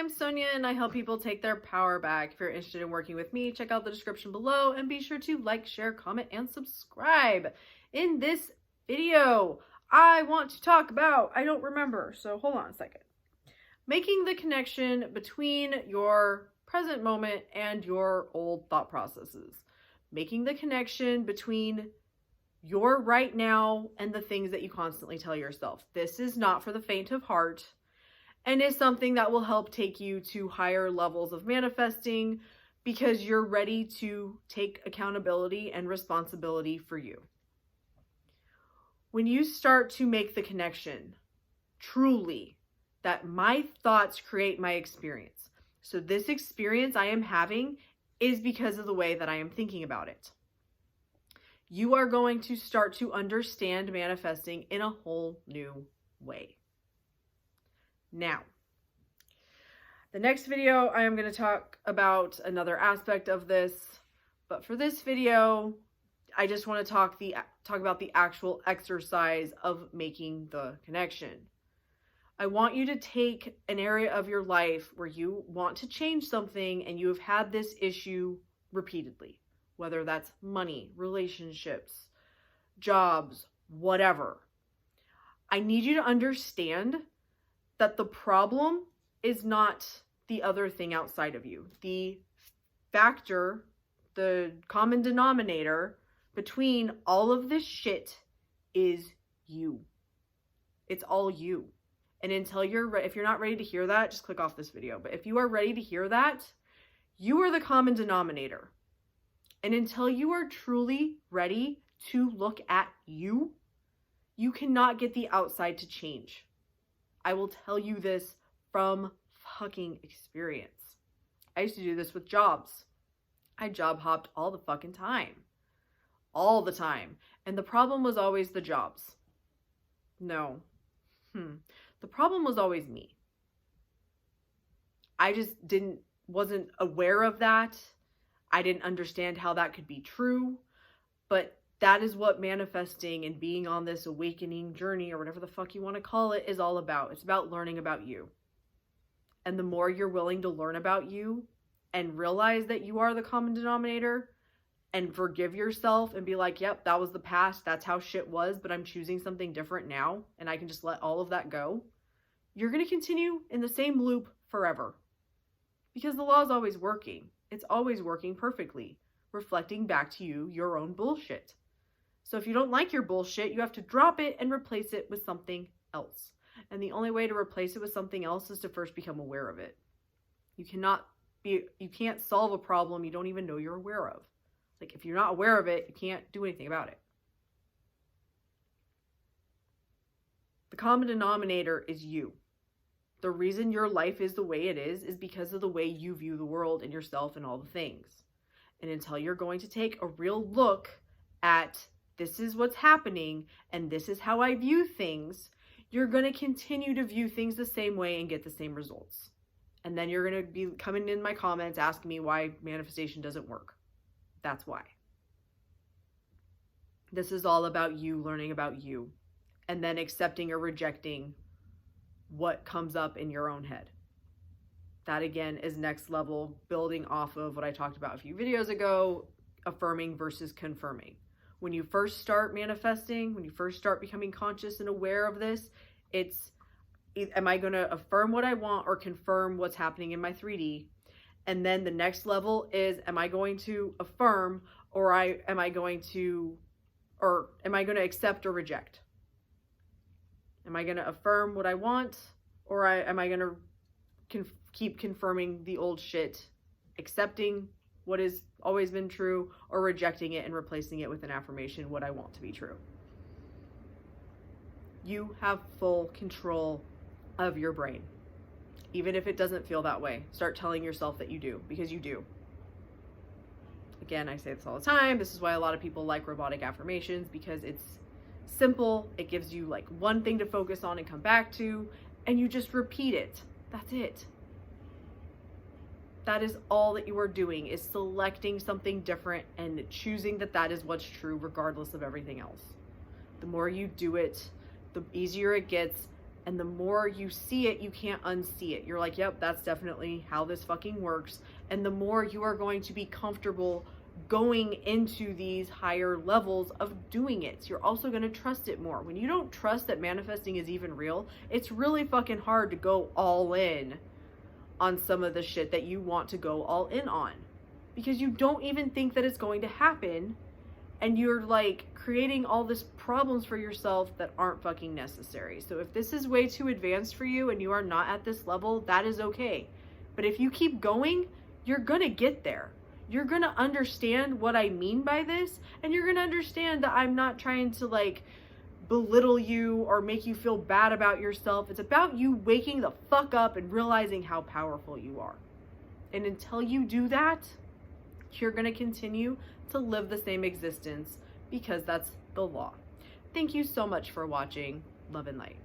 I'm Sonia and I help people take their power back. If you're interested in working with me, check out the description below and be sure to like, share, comment, and subscribe. In this video, I want to talk about, I don't remember, so hold on a second. Making the connection between your present moment and your old thought processes. Making the connection between your right now and the things that you constantly tell yourself. This is not for the faint of heart. And is something that will help take you to higher levels of manifesting because you're ready to take accountability and responsibility for you. When you start to make the connection, truly, that my thoughts create my experience. So this experience I am having is because of the way that I am thinking about it. You are going to start to understand manifesting in a whole new way. Now, the next video, I am going to talk about another aspect of this, but for this video, I just want to talk about the actual exercise of making the connection. I want you to take an area of your life where you want to change something and you have had this issue repeatedly, whether that's money, relationships, jobs, whatever. I need you to understand that the problem is not the other thing outside of you. The factor, the common denominator between all of this shit is you. It's all you. And until if you're not ready to hear that, just click off this video. But if you are ready to hear that, you are the common denominator. And until you are truly ready to look at you, you cannot get the outside to change. I will tell you this from fucking experience. I used to do this with jobs. I job hopped all the fucking time. All the time. And the problem was always the jobs. No. The problem was always me. I just wasn't aware of that. I didn't understand how that could be true. But that is what manifesting and being on this awakening journey, or whatever the fuck you want to call it, is all about. It's about learning about you. And the more you're willing to learn about you and realize that you are the common denominator and forgive yourself and be like, yep, that was the past. That's how shit was, but I'm choosing something different now and I can just let all of that go. You're going to continue in the same loop forever because the law is always working. It's always working perfectly, reflecting back to you your own bullshit. So if you don't like your bullshit, you have to drop it and replace it with something else. And the only way to replace it with something else is to first become aware of it. You can't solve a problem you don't even know you're aware of. Like, if you're not aware of it, you can't do anything about it. The common denominator is you. The reason your life is the way it is because of the way you view the world and yourself and all the things. And until you're going to take a real look at this is what's happening and this is how I view things, you're going to continue to view things the same way and get the same results. And then you're going to be coming in my comments asking me why manifestation doesn't work. That's why. This is all about you learning about you and then accepting or rejecting what comes up in your own head. That again is next level, building off of what I talked about a few videos ago, affirming versus confirming. When you first start manifesting, when you first start becoming conscious and aware of this, it's, am I going to affirm what I want or confirm what's happening in my 3D? And then the next level is, am I going to affirm or am I going to accept or reject? Am I going to affirm what I want or am I going to keep confirming the old shit, accepting what has always been true, or rejecting it and replacing it with an affirmation, what I want to be true? You have full control of your brain. Even if it doesn't feel that way, start telling yourself that you do, because you do. Again, I say this all the time. This is why a lot of people like robotic affirmations, because it's simple. It gives you like one thing to focus on and come back to, and you just repeat it. That's it. That is all that you are doing, is selecting something different and choosing that that is what's true regardless of everything else. The more you do it, the easier it gets, And the more you see it, you can't unsee it. You're like, yep, that's definitely how this fucking works. And the more you are going to be comfortable going into these higher levels of doing it, you're also going to trust it more. When you don't trust that manifesting is even real, it's really fucking hard to go all in on some of the shit that you want to go all in on, because you don't even think that it's going to happen. And you're like creating all this problems for yourself that aren't fucking necessary. So if this is way too advanced for you and you are not at this level, that is okay. But if you keep going, you're gonna get there. You're gonna understand what I mean by this, and you're gonna understand that I'm not trying to like belittle you or make you feel bad about yourself. It's about you waking the fuck up and realizing how powerful you are. And until you do that, you're gonna continue to live the same existence, because that's the law. Thank you so much for watching. Love and light.